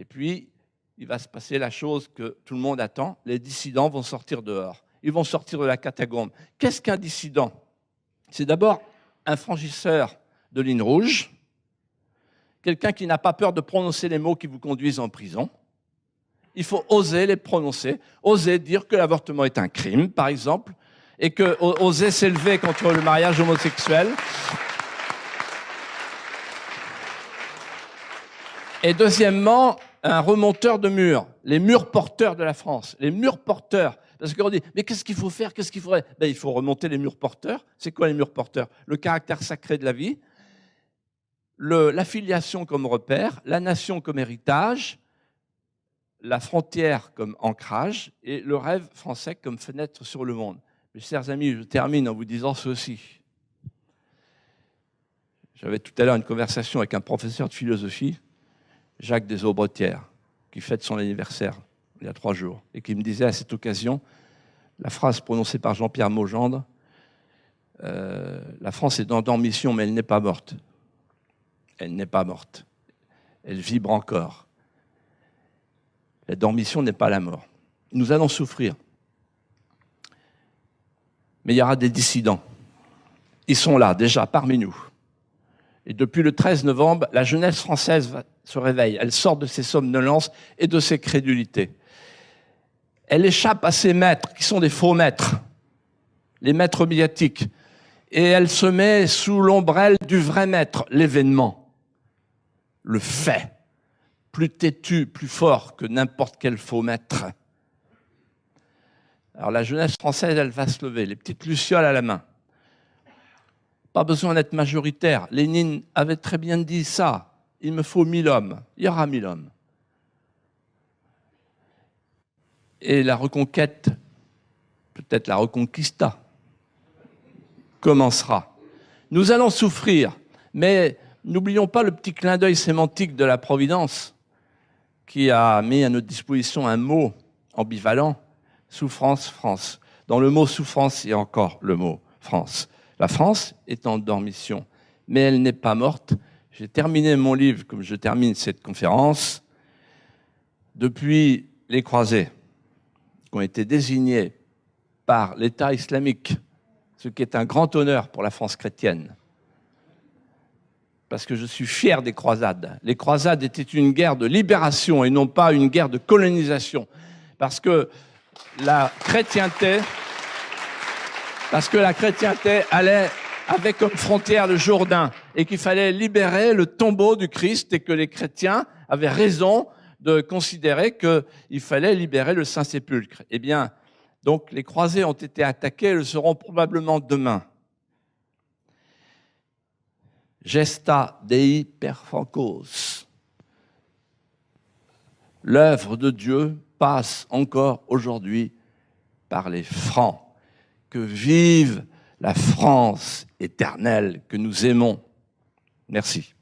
Et puis, il va se passer la chose que tout le monde attend, les dissidents vont sortir dehors. Ils vont sortir de la catacombe. Qu'est-ce qu'un dissident? C'est d'abord un franchisseur de ligne rouge, quelqu'un qui n'a pas peur de prononcer les mots qui vous conduisent en prison. Il faut oser les prononcer, oser dire que l'avortement est un crime, par exemple, et oser s'élever contre le mariage homosexuel. Et deuxièmement, un remonteur de murs, les murs porteurs de la France, les murs porteurs. Parce qu'on dit, mais qu'est-ce qu'il faut faire? Qu'est-ce qu'il faudrait? Ben, il faut remonter les murs porteurs. C'est quoi les murs porteurs? Le caractère sacré de la vie, l'affiliation comme repère, la nation comme héritage, la frontière comme ancrage et le rêve français comme fenêtre sur le monde. Mes chers amis, je termine en vous disant ceci. J'avais tout à l'heure une conversation avec un professeur de philosophie, Jacques Desaubreterres, qui fête son anniversaire il y a 3 jours, et qui me disait à cette occasion, la phrase prononcée par Jean-Pierre Maugendre, la France est en dormition, mais elle n'est pas morte. Elle n'est pas morte. Elle vibre encore. La dormition n'est pas la mort. Nous allons souffrir. Mais il y aura des dissidents. Ils sont là, déjà, parmi nous. Et depuis le 13 novembre, la jeunesse française se réveille. Elle sort de ses somnolences et de ses crédulités. Elle échappe à ses maîtres, qui sont des faux maîtres, les maîtres médiatiques. Et elle se met sous l'ombrelle du vrai maître, l'événement, le fait, plus têtu, plus fort que n'importe quel faux maître. Alors la jeunesse française, elle va se lever, les petites lucioles à la main. Pas besoin d'être majoritaire. Lénine avait très bien dit ça. Il me faut 1000 hommes. Il y aura 1000 hommes. Et la reconquête, peut-être la reconquista, commencera. Nous allons souffrir, mais n'oublions pas le petit clin d'œil sémantique de la Providence qui a mis à notre disposition un mot ambivalent, souffrance, France. Dans le mot souffrance, il y a encore le mot France. La France est en dormition, mais elle n'est pas morte. J'ai terminé mon livre, comme je termine cette conférence, depuis les croisés qui ont été désignés par l'État islamique, ce qui est un grand honneur pour la France chrétienne. Parce que je suis fier des croisades. Les croisades étaient une guerre de libération et non pas une guerre de colonisation. Parce que la chrétienté avait comme frontière le Jourdain et qu'il fallait libérer le tombeau du Christ et que les chrétiens avaient raison de considérer qu'il fallait libérer le Saint-Sépulcre. Eh bien, donc les croisés ont été attaqués et le seront probablement demain. Gesta Dei perfancos. L'œuvre de Dieu passe encore aujourd'hui par les Francs. Que vive la France éternelle que nous aimons. Merci.